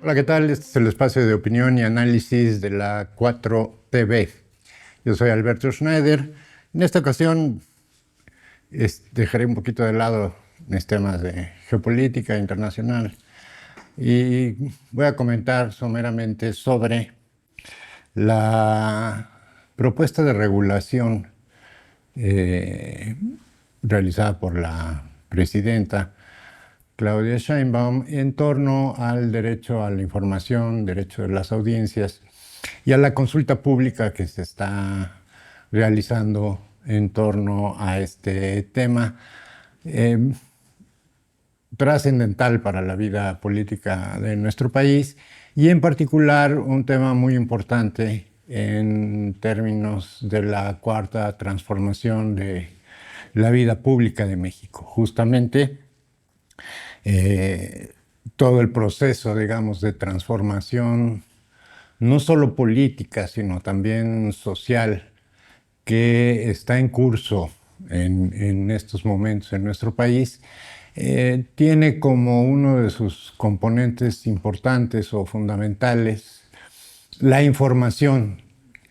Hola, ¿qué tal? Este es el espacio de opinión y análisis de la 4TV. Yo soy Alberto Schneider. En esta ocasión dejaré un poquito de lado mis temas de geopolítica internacional y voy a comentar someramente sobre la propuesta de regulación eh, realizada por la presidenta Claudia Sheinbaum en torno al derecho a la información, derecho de las audiencias y a la consulta pública que se está realizando en torno a este tema trascendental para la vida política de nuestro país y en particular un tema muy importante en términos de la cuarta transformación de la vida pública de México. Justamente todo el proceso, digamos, de transformación, no solo política, sino también social, que está en curso en estos momentos en nuestro país, tiene como uno de sus componentes importantes o fundamentales la información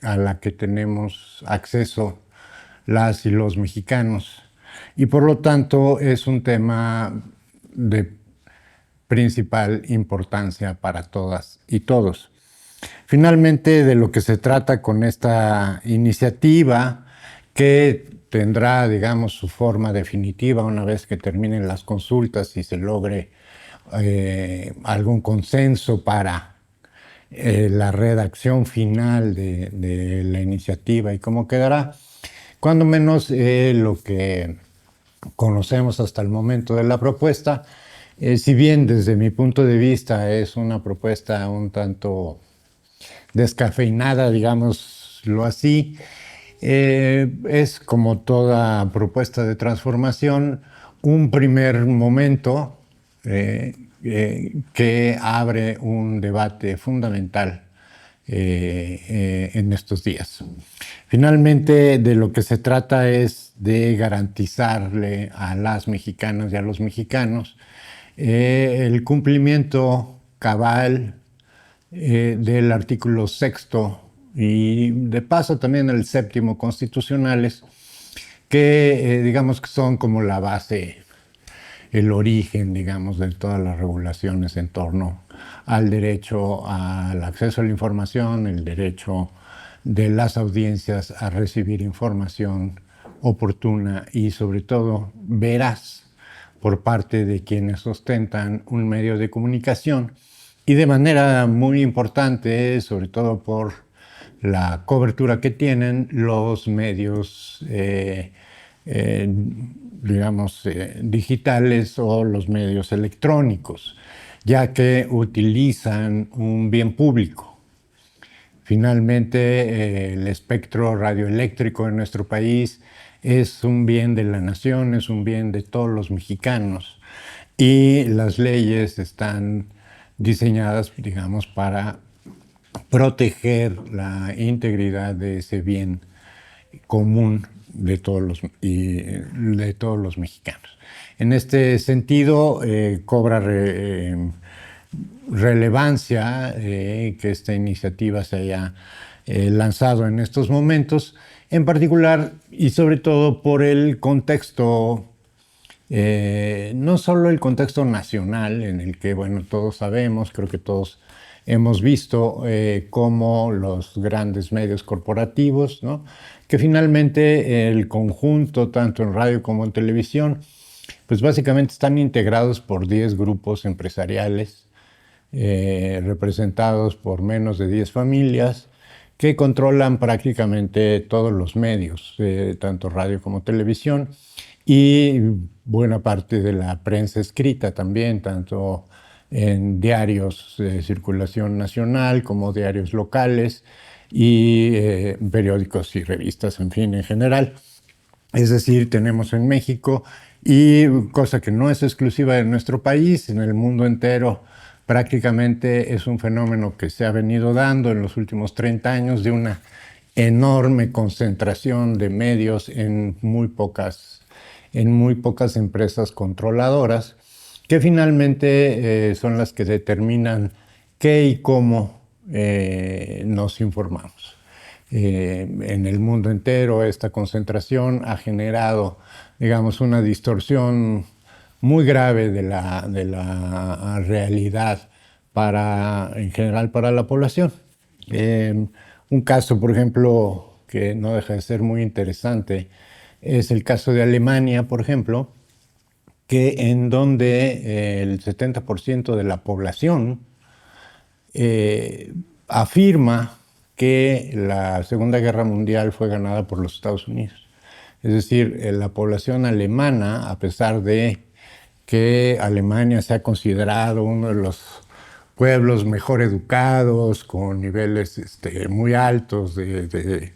a la que tenemos acceso las y los mexicanos. Y por lo tanto es un tema de principal importancia para todas y todos. Finalmente, de lo que se trata con esta iniciativa, que tendrá, digamos, su forma definitiva una vez que terminen las consultas y se logre algún consenso para la redacción final de la iniciativa y cómo quedará, cuando menos lo que conocemos hasta el momento de la propuesta, si bien desde mi punto de vista es una propuesta un tanto descafeinada, digámoslo así, es como toda propuesta de transformación, un primer momento que abre un debate fundamental en estos días. Finalmente, de lo que se trata es de garantizarle a las mexicanas y a los mexicanos el cumplimiento cabal del artículo sexto y de paso también el séptimo constitucionales, que digamos que son como la base, el origen, digamos, de todas las regulaciones en torno al derecho al acceso a la información, el derecho de las audiencias a recibir información oportuna y sobre todo veraz por parte de quienes ostentan un medio de comunicación y de manera muy importante, sobre todo por la cobertura que tienen los medios digamos, digitales o los medios electrónicos, ya que utilizan un bien público. Finalmente, el espectro radioeléctrico en nuestro país es un bien de la nación, es un bien de todos los mexicanos y las leyes están diseñadas, digamos, para proteger la integridad de ese bien común de todos los mexicanos. En este sentido, cobra relevancia que esta iniciativa se haya lanzado en estos momentos, en particular y sobre todo por el contexto, no solo el contexto nacional, en el que, bueno, todos sabemos, creo que todos hemos visto cómo los grandes medios corporativos, ¿no?, que finalmente el conjunto, tanto en radio como en televisión, pues básicamente están integrados por 10 grupos empresariales representados por menos de 10 familias que controlan prácticamente todos los medios, tanto radio como televisión, y buena parte de la prensa escrita también, tanto en diarios de circulación nacional como diarios locales y periódicos y revistas, en fin, en general. Es decir, tenemos en México, y cosa que no es exclusiva de nuestro país, en el mundo entero prácticamente es un fenómeno que se ha venido dando en los últimos 30 años de una enorme concentración de medios en muy pocas empresas controladoras, que finalmente son las que determinan qué y cómo nos informamos. En el mundo entero esta concentración ha generado, digamos, una distorsión muy grave de la realidad en general para la población. Un caso, por ejemplo, que no deja de ser muy interesante, es el caso de Alemania, por ejemplo, en donde el 70% de la población afirma que la Segunda Guerra Mundial fue ganada por los Estados Unidos. Es decir, la población alemana, a pesar de que Alemania se ha considerado uno de los pueblos mejor educados, con niveles muy altos de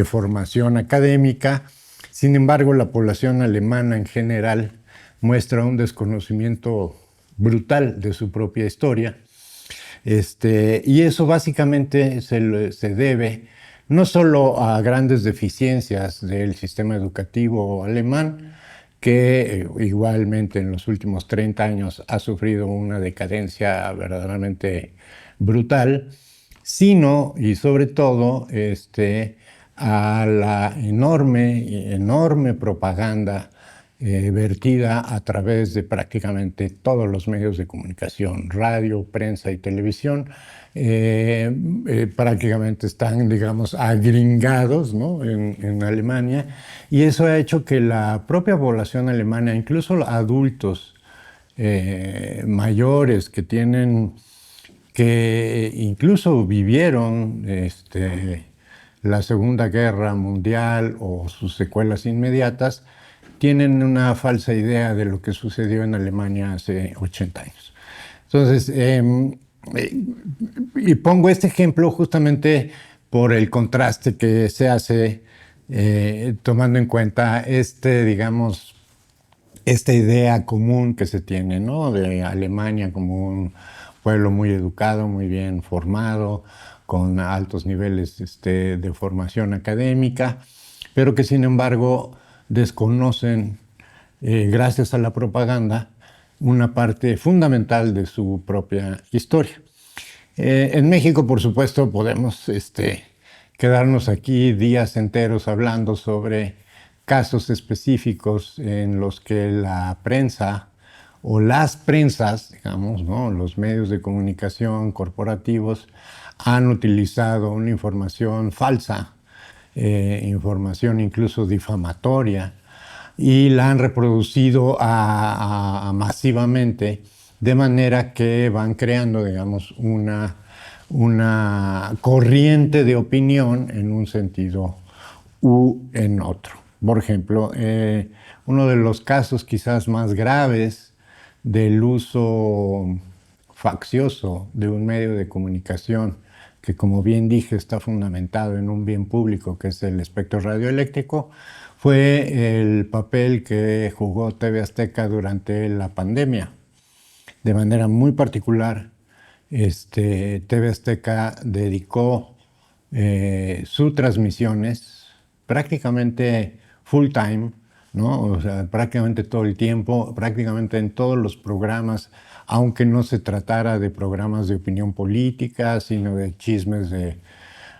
formación académica, sin embargo, la población alemana en general muestra un desconocimiento brutal de su propia historia. Y eso básicamente se debe no solo a grandes deficiencias del sistema educativo alemán, que igualmente en los últimos 30 años ha sufrido una decadencia verdaderamente brutal, sino y sobre todo a la enorme propaganda vertida a través de prácticamente todos los medios de comunicación, radio, prensa y televisión. Prácticamente están, digamos, agringados, ¿no?, en Alemania, y eso ha hecho que la propia población alemana, incluso adultos mayores que incluso vivieron la Segunda Guerra Mundial o sus secuelas inmediatas, tienen una falsa idea de lo que sucedió en Alemania hace 80 años. Entonces, y pongo este ejemplo justamente por el contraste que se hace tomando en cuenta digamos, esta idea común que se tiene, ¿no?, de Alemania como un pueblo muy educado, muy bien formado, con altos niveles de formación académica, pero que sin embargo desconocen, gracias a la propaganda, una parte fundamental de su propia historia. En México, por supuesto, podemos quedarnos aquí días enteros hablando sobre casos específicos en los que la prensa o las prensas, digamos, ¿no?, los medios de comunicación corporativos han utilizado una información falsa, información incluso difamatoria, y la han reproducido masivamente, de manera que van creando, digamos, una corriente de opinión en un sentido u en otro. Por ejemplo, uno de los casos quizás más graves del uso faccioso de un medio de comunicación que, como bien dije, está fundamentado en un bien público, que es el espectro radioeléctrico, fue el papel que jugó TV Azteca durante la pandemia. De manera muy particular, TV Azteca dedicó sus transmisiones prácticamente full time, ¿no?, o sea, prácticamente todo el tiempo, prácticamente en todos los programas, aunque no se tratara de programas de opinión política, sino de chismes de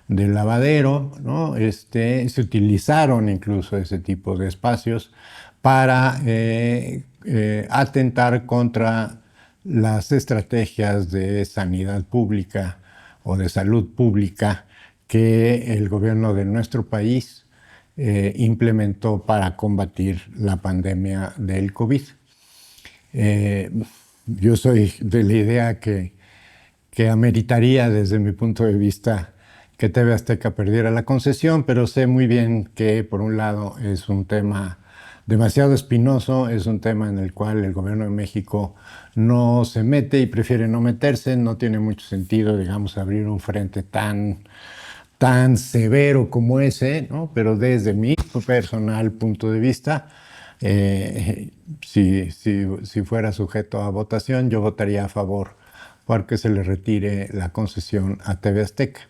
lavadero, ¿no? Se utilizaron incluso ese tipo de espacios para atentar contra las estrategias de sanidad pública o de salud pública que el gobierno de nuestro país implementó para combatir la pandemia del COVID. Yo soy de la idea que ameritaría, desde mi punto de vista, que TV Azteca perdiera la concesión, pero sé muy bien que, por un lado, es un tema demasiado espinoso, es un tema en el cual el gobierno de México no se mete y prefiere no meterse. No tiene mucho sentido, digamos, abrir un frente tan severo como ese, ¿no? Pero desde mi personal punto de vista, si fuera sujeto a votación, yo votaría a favor porque se le retire la concesión a TV Azteca.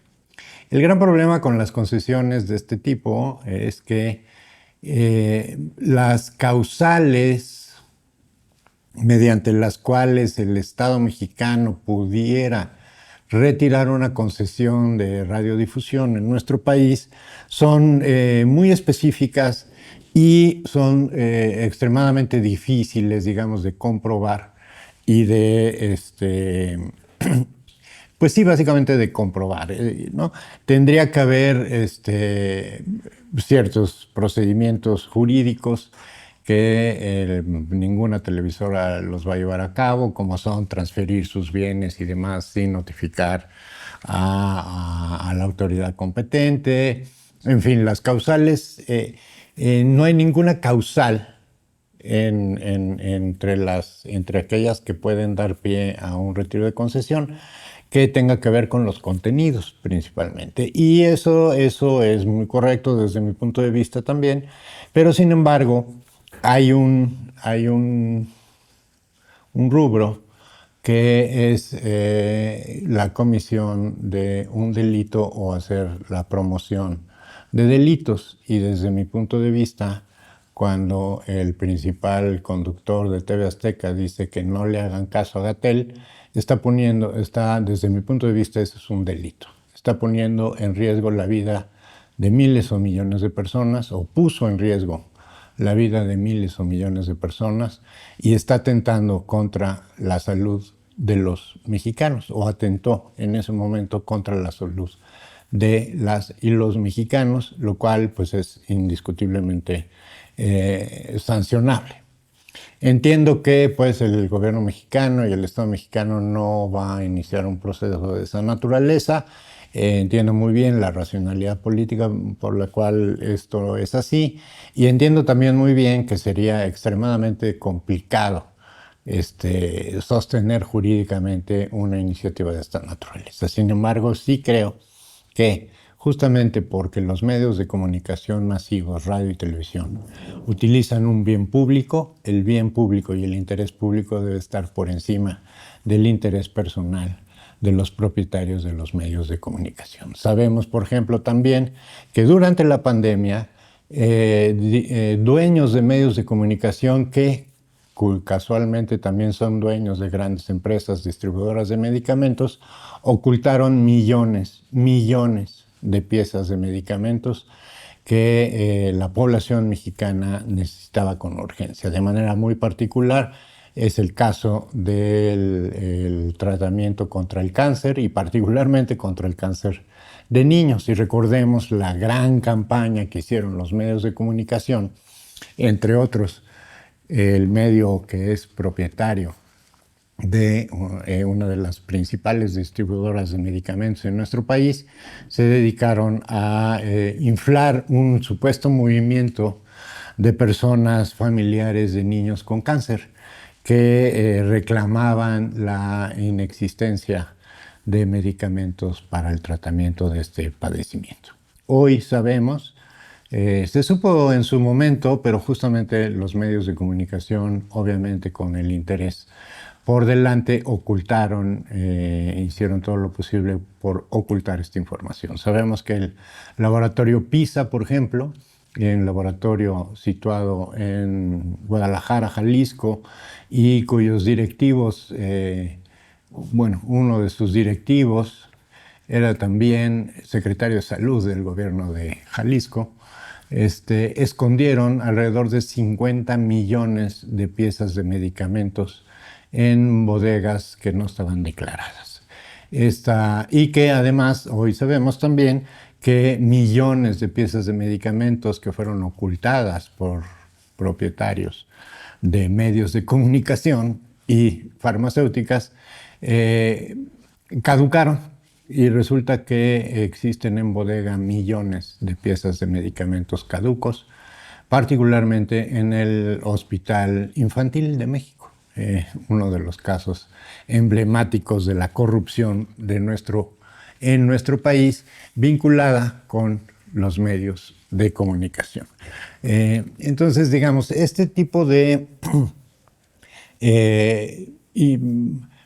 El gran problema con las concesiones de este tipo es que las causales mediante las cuales el Estado mexicano pudiera retirar una concesión de radiodifusión en nuestro país son muy específicas y son extremadamente difíciles, digamos, de comprobar y pues sí, básicamente de comprobar, ¿no? Tendría que haber ciertos procedimientos jurídicos que ninguna televisora los va a llevar a cabo, como son transferir sus bienes y demás sin notificar a la autoridad competente. En fin, las causales, no hay ninguna causal entre aquellas que pueden dar pie a un retiro de concesión que tenga que ver con los contenidos principalmente. Y eso es muy correcto desde mi punto de vista también, pero sin embargo hay un rubro que es la comisión de un delito o hacer la promoción de delitos. Y desde mi punto de vista, cuando el principal conductor de TV Azteca dice que no le hagan caso a Gatell, desde mi punto de vista, eso es un delito. Está poniendo en riesgo la vida de miles o millones de personas, o puso en riesgo la vida de miles o millones de personas, y está atentando contra la salud de los mexicanos, o atentó en ese momento contra la salud de las y los mexicanos, lo cual pues es indiscutiblemente sancionable. Entiendo que pues el gobierno mexicano y el Estado mexicano no va a iniciar un proceso de esa naturaleza. Entiendo muy bien la racionalidad política por la cual esto es así, y entiendo también muy bien que sería extremadamente complicado sostener jurídicamente una iniciativa de esta naturaleza. Sin embargo, sí creo que justamente porque los medios de comunicación masivos, radio y televisión, utilizan un bien público, el bien público y el interés público debe estar por encima del interés personal de los propietarios de los medios de comunicación. Sabemos, por ejemplo, también que durante la pandemia, dueños de medios de comunicación que casualmente también son dueños de grandes empresas distribuidoras de medicamentos, ocultaron millones de piezas de medicamentos que la población mexicana necesitaba con urgencia. De manera muy particular es el caso del tratamiento contra el cáncer, y particularmente contra el cáncer de niños. Y recordemos la gran campaña que hicieron los medios de comunicación, entre otros el medio que es propietario de una de las principales distribuidoras de medicamentos en nuestro país, se dedicaron a inflar un supuesto movimiento de personas familiares de niños con cáncer que reclamaban la inexistencia de medicamentos para el tratamiento de este padecimiento. Hoy sabemos, se supo en su momento, pero justamente los medios de comunicación, obviamente con el interés por delante, ocultaron, hicieron todo lo posible por ocultar esta información. Sabemos que el laboratorio PISA, por ejemplo, un laboratorio situado en Guadalajara, Jalisco, y cuyos directivos, uno de sus directivos era también secretario de Salud del gobierno de Jalisco, escondieron alrededor de 50 millones de piezas de medicamentos en bodegas que no estaban declaradas. Y que además hoy sabemos también que millones de piezas de medicamentos que fueron ocultadas por propietarios de medios de comunicación y farmacéuticas caducaron, y resulta que existen en bodega millones de piezas de medicamentos caducos, particularmente en el Hospital Infantil de México, uno de los casos emblemáticos de la corrupción en nuestro país, vinculada con los medios de comunicación. Entonces, digamos, este tipo de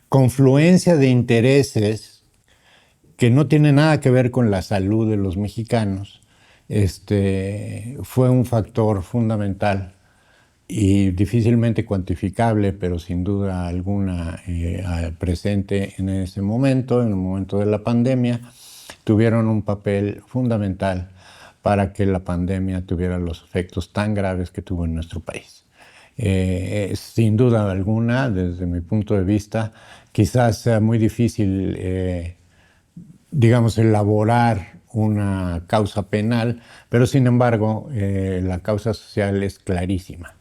confluencia de intereses que no tiene nada que ver con la salud de los mexicanos, fue un factor fundamental y difícilmente cuantificable, pero sin duda alguna presente en ese momento, en el momento de la pandemia, tuvieron un papel fundamental para que la pandemia tuviera los efectos tan graves que tuvo en nuestro país. Sin duda alguna, desde mi punto de vista, quizás sea muy difícil, digamos, elaborar una causa penal, pero sin embargo, la causa social es clarísima.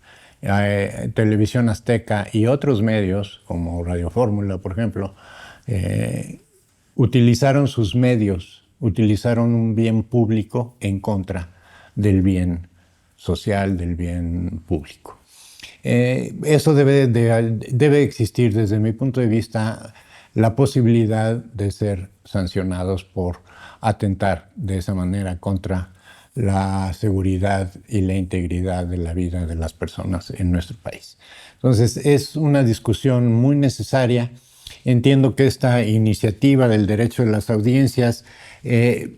Televisión Azteca y otros medios, como Radio Fórmula, por ejemplo, utilizaron sus medios, utilizaron un bien público en contra del bien social, del bien público. Eso debe existir desde mi punto de vista la posibilidad de ser sancionados por atentar de esa manera contra la seguridad y la integridad de la vida de las personas en nuestro país. Entonces, es una discusión muy necesaria. Entiendo que esta iniciativa del derecho de las audiencias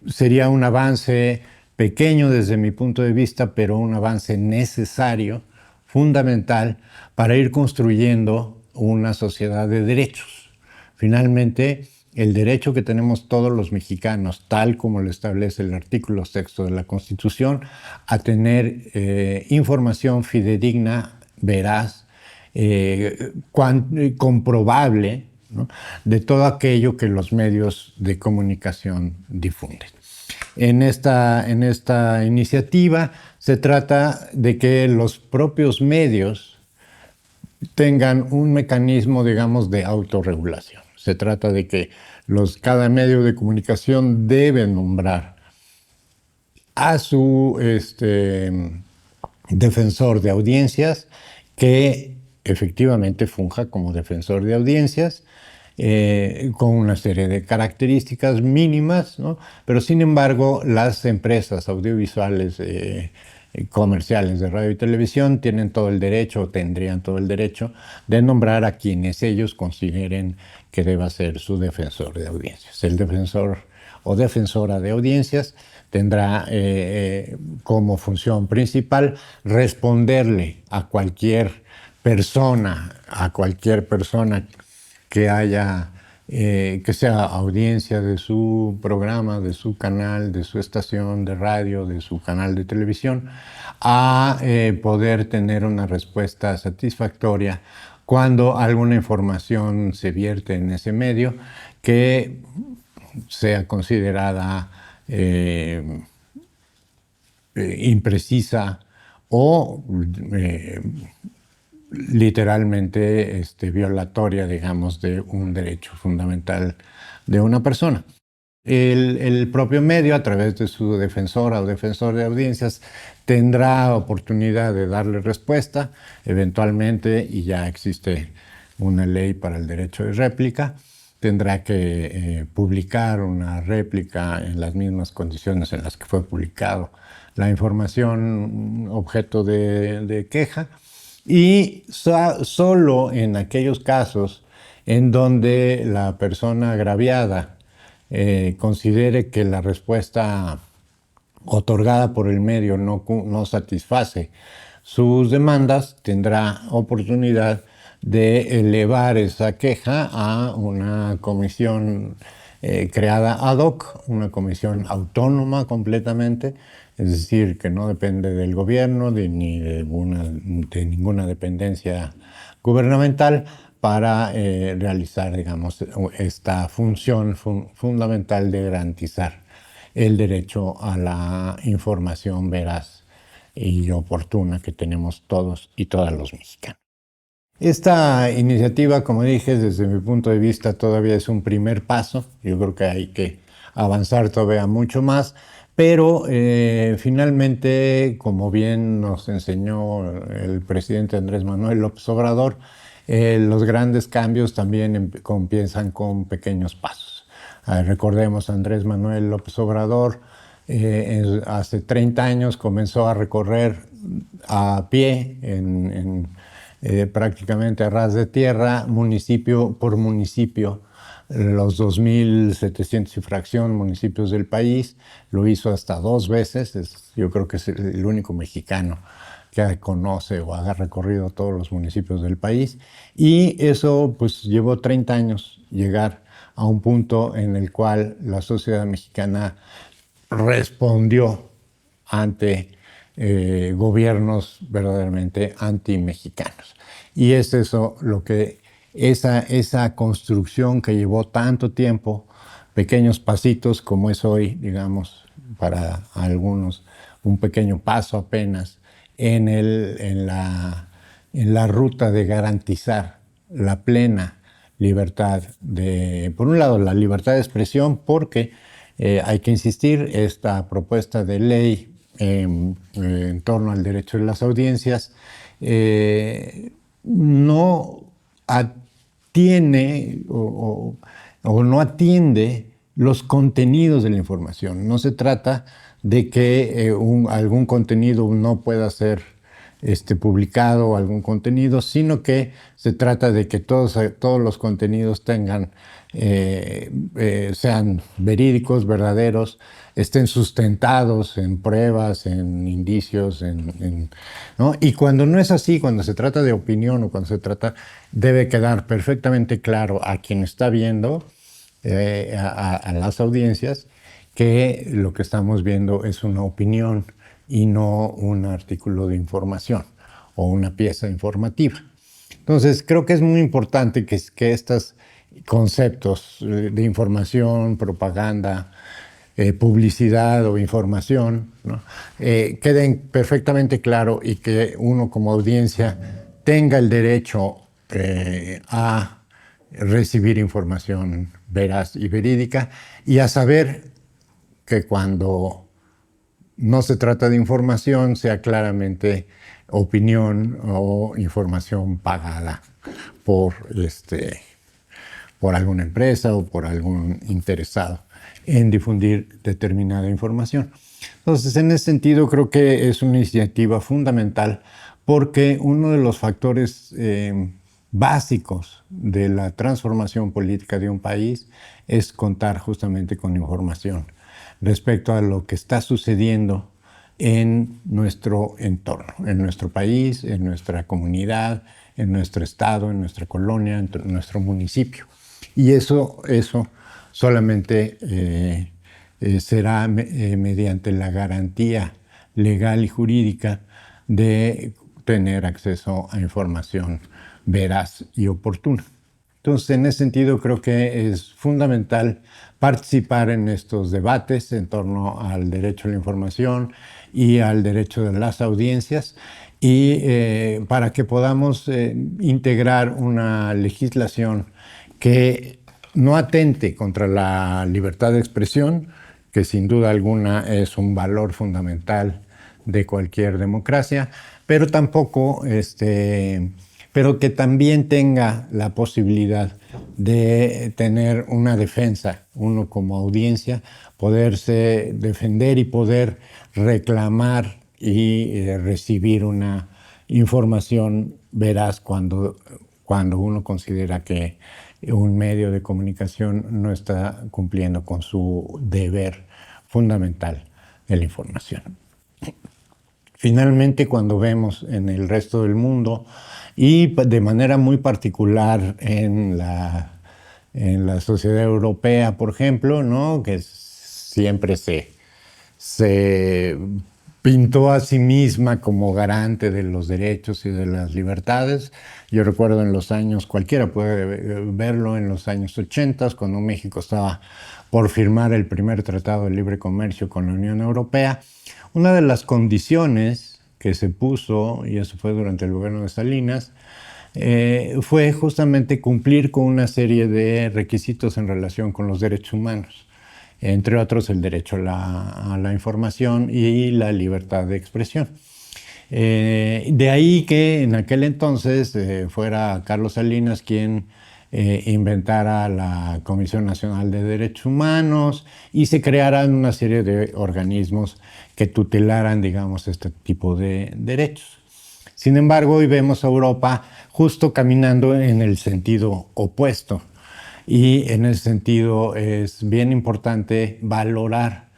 sería un avance pequeño desde mi punto de vista, pero un avance necesario, fundamental, para ir construyendo una sociedad de derechos. Finalmente, el derecho que tenemos todos los mexicanos, tal como lo establece el artículo 6 de la Constitución, a tener información fidedigna, veraz, comprobable, ¿no?, de todo aquello que los medios de comunicación difunden. En esta iniciativa se trata de que los propios medios tengan un mecanismo, digamos, de autorregulación. Se trata de que cada medio de comunicación debe nombrar a su defensor de audiencias, que efectivamente funja como defensor de audiencias, con una serie de características mínimas, ¿no? Pero sin embargo, las empresas audiovisuales comerciales de radio y televisión tienen todo el derecho, o tendrían todo el derecho, de nombrar a quienes ellos consideren que deba ser su defensor de audiencias. El defensor o defensora de audiencias tendrá como función principal responderle a cualquier persona que haya, que sea audiencia de su programa, de su canal, de su estación de radio, de su canal de televisión, a poder tener una respuesta satisfactoria cuando alguna información se vierte en ese medio que sea considerada imprecisa o literalmente violatoria, digamos, de un derecho fundamental de una persona. El propio medio, a través de su defensora o defensor de audiencias, tendrá oportunidad de darle respuesta, eventualmente, y ya existe una ley para el derecho de réplica, tendrá que publicar una réplica en las mismas condiciones en las que fue publicado la información objeto de queja, y solo en aquellos casos en donde la persona agraviada considere que la respuesta otorgada por el medio no satisface sus demandas, tendrá oportunidad de elevar esa queja a una comisión creada ad hoc, una comisión autónoma completamente, es decir, que no depende del gobierno ni de ninguna dependencia gubernamental, para realizar, digamos, esta función fundamental de garantizar el derecho a la información veraz y oportuna que tenemos todos y todas los mexicanos. Esta iniciativa, como dije, desde mi punto de vista todavía es un primer paso. Yo creo que hay que avanzar todavía mucho más, pero finalmente, como bien nos enseñó el presidente Andrés Manuel López Obrador, los grandes cambios también comienzan con pequeños pasos. Recordemos, Andrés Manuel López Obrador hace 30 años comenzó a recorrer a pie, prácticamente a ras de tierra, municipio por municipio, los 2.700 y fracción municipios del país. Lo hizo hasta 2 veces. Yo creo que es el único mexicano que conoce o haga recorrido todos los municipios del país. Y eso pues llevó 30 años llegar a un punto en el cual la sociedad mexicana respondió ante gobiernos verdaderamente anti-mexicanos. Y es eso lo que, esa construcción que llevó tanto tiempo, pequeños pasitos como es hoy, digamos, para algunos, un pequeño paso apenas en la ruta de garantizar la plena libertad de, por un lado, la libertad de expresión, porque hay que insistir, esta propuesta de ley en torno al derecho de las audiencias no atiene o no atiende los contenidos de la información. No se trata de que algún contenido no pueda ser publicado, algún contenido, sino que se trata de que todos los contenidos tengan, sean verídicos, verdaderos, estén sustentados en pruebas, en indicios, ¿no? Y cuando no es así, cuando se trata de opinión o cuando se trata, debe quedar perfectamente claro a quien está viendo, a las audiencias, que lo que estamos viendo es una opinión y no un artículo de información o una pieza informativa. Entonces, creo que es muy importante que estos conceptos de información, propaganda, publicidad o información, ¿no? Queden perfectamente claro y que uno como audiencia tenga el derecho a recibir información veraz y verídica y a saber que cuando no se trata de información sea claramente opinión o información pagada por, por alguna empresa o por algún interesado en difundir determinada información. Entonces, en ese sentido, creo que es una iniciativa fundamental porque uno de los factores básicos de la transformación política de un país es contar justamente con información respecto a lo que está sucediendo en nuestro entorno, en nuestro país, en nuestra comunidad, en nuestro estado, en nuestra colonia, en nuestro municipio. Y eso solamente será mediante la garantía legal y jurídica de tener acceso a información veraz y oportuna. Entonces, en ese sentido, creo que es fundamental participar en estos debates en torno al derecho a la información y al derecho de las audiencias y para que podamos integrar una legislación que no atente contra la libertad de expresión, que sin duda alguna es un valor fundamental de cualquier democracia, pero tampoco pero que también tenga la posibilidad de tener una defensa, uno como audiencia, poderse defender y poder reclamar y recibir una información veraz cuando uno considera que un medio de comunicación no está cumpliendo con su deber fundamental de la información. Finalmente, cuando vemos en el resto del mundo y de manera muy particular en la sociedad europea, por ejemplo, ¿no? Que siempre se pintó a sí misma como garante de los derechos y de las libertades. Yo recuerdo en los años, cualquiera puede verlo, en los años 80, cuando México estaba por firmar el primer tratado de libre comercio con la Unión Europea, una de las condiciones que se puso, y eso fue durante el gobierno de Salinas, fue justamente cumplir con una serie de requisitos en relación con los derechos humanos, entre otros el derecho a la información y la libertad de expresión. De ahí que en aquel entonces fuera Carlos Salinas quien inventara la Comisión Nacional de Derechos Humanos y se crearan una serie de organismos que tutelaran, digamos, este tipo de derechos. Sin embargo, hoy vemos a Europa justo caminando en el sentido opuesto y en ese sentido es bien importante valorar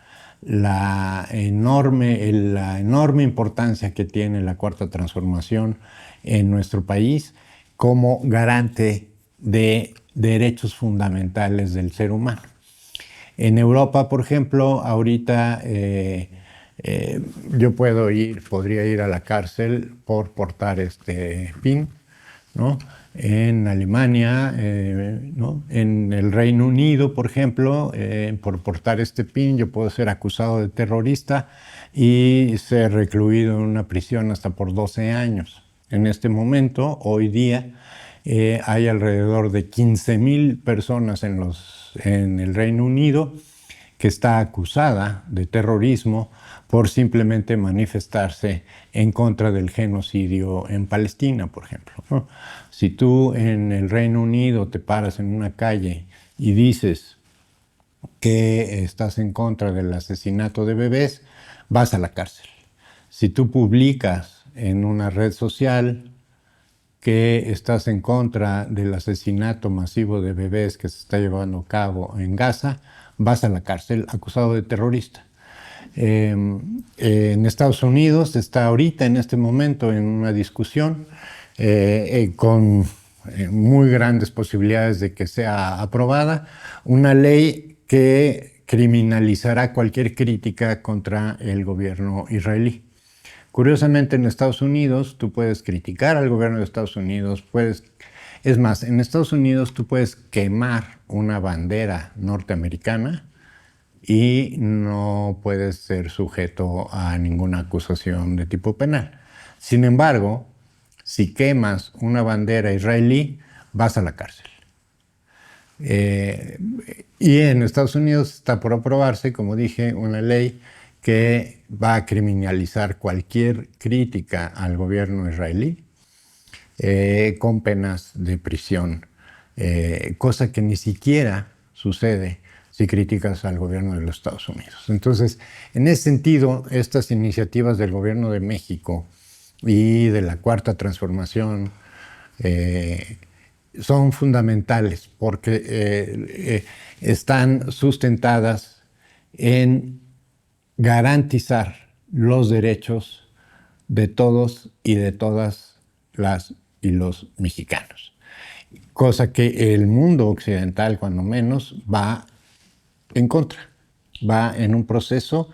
la enorme importancia que tiene la Cuarta Transformación en nuestro país como garante de derechos fundamentales del ser humano. En Europa, por ejemplo, ahorita yo podría ir a la cárcel por portar este pin, ¿no? En Alemania, ¿no? En el Reino Unido, por ejemplo, por portar este pin, yo puedo ser acusado de terrorista y ser recluido en una prisión hasta por 12 años. En este momento, hoy día, hay alrededor de 15,000 personas en el Reino Unido que está acusada de terrorismo por simplemente manifestarse en contra del genocidio en Palestina, por ejemplo, ¿no? Si tú en el Reino Unido te paras en una calle y dices que estás en contra del asesinato de bebés, vas a la cárcel. Si tú publicas en una red social que estás en contra del asesinato masivo de bebés que se está llevando a cabo en Gaza, vas a la cárcel acusado de terrorista. En Estados Unidos está ahorita, en este momento, en una discusión con muy grandes posibilidades de que sea aprobada, una ley que criminalizará cualquier crítica contra el gobierno israelí. Curiosamente, en Estados Unidos tú puedes criticar al gobierno de Estados Unidos, es más, en Estados Unidos tú puedes quemar una bandera norteamericana y no puedes ser sujeto a ninguna acusación de tipo penal. Sin embargo, si quemas una bandera israelí, vas a la cárcel. Y en Estados Unidos está por aprobarse, como dije, una ley que va a criminalizar cualquier crítica al gobierno israelí con penas de prisión, cosa que ni siquiera sucede si criticas al gobierno de los Estados Unidos. Entonces, en ese sentido, estas iniciativas del gobierno de México y de la Cuarta Transformación son fundamentales porque están sustentadas en garantizar los derechos de todos y de todas las y los mexicanos. Cosa que el mundo occidental, cuando menos, va en contra, va en un proceso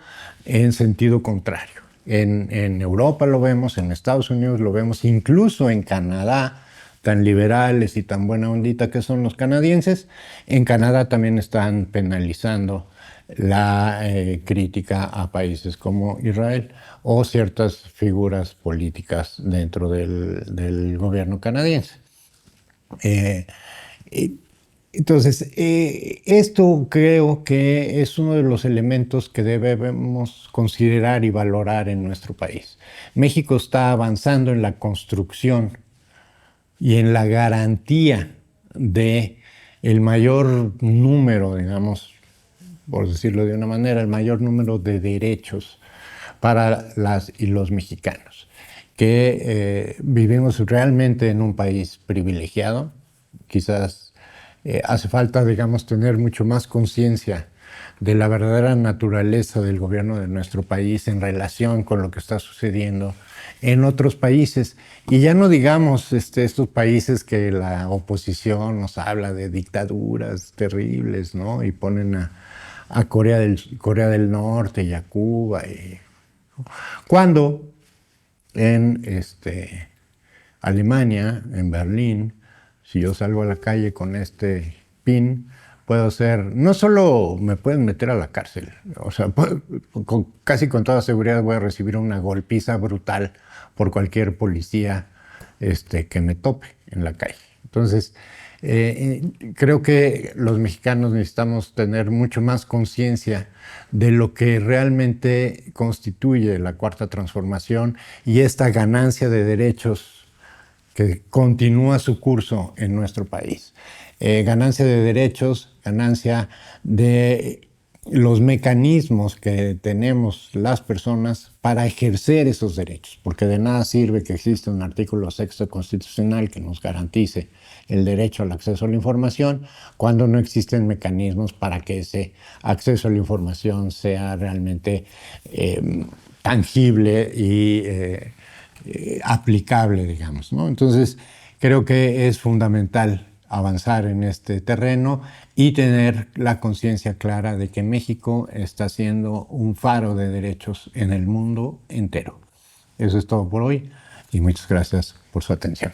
en sentido contrario. En Europa lo vemos, en Estados Unidos lo vemos, incluso en Canadá, tan liberales y tan buena ondita que son los canadienses, en Canadá también están penalizando la crítica a países como Israel o ciertas figuras políticas dentro del gobierno canadiense. Entonces, esto creo que es uno de los elementos que debemos considerar y valorar en nuestro país. México está avanzando en la construcción y en la garantía de el mayor número, digamos, por decirlo de una manera, el mayor número de derechos para las y los mexicanos, que vivimos realmente en un país privilegiado. Quizás hace falta, digamos, tener mucho más conciencia de la verdadera naturaleza del gobierno de nuestro país en relación con lo que está sucediendo en otros países. Y ya no digamos estos países que la oposición nos habla de dictaduras terribles, ¿no? Y ponen a Corea del Norte y a Cuba. Cuando en Alemania, en Berlín, si yo salgo a la calle con este pin, no solo me pueden meter a la cárcel, o sea, casi con toda seguridad voy a recibir una golpiza brutal por cualquier policía que me tope en la calle. Entonces, creo que los mexicanos necesitamos tener mucho más conciencia de lo que realmente constituye la Cuarta Transformación y esta ganancia de derechos que continúa su curso en nuestro país. Ganancia de derechos, ganancia de los mecanismos que tenemos las personas para ejercer esos derechos, porque de nada sirve que exista un artículo sexto constitucional que nos garantice el derecho al acceso a la información cuando no existen mecanismos para que ese acceso a la información sea realmente tangible y aplicable, digamos, ¿no? Entonces, creo que es fundamental avanzar en este terreno y tener la conciencia clara de que México está siendo un faro de derechos en el mundo entero. Eso es todo por hoy y muchas gracias por su atención.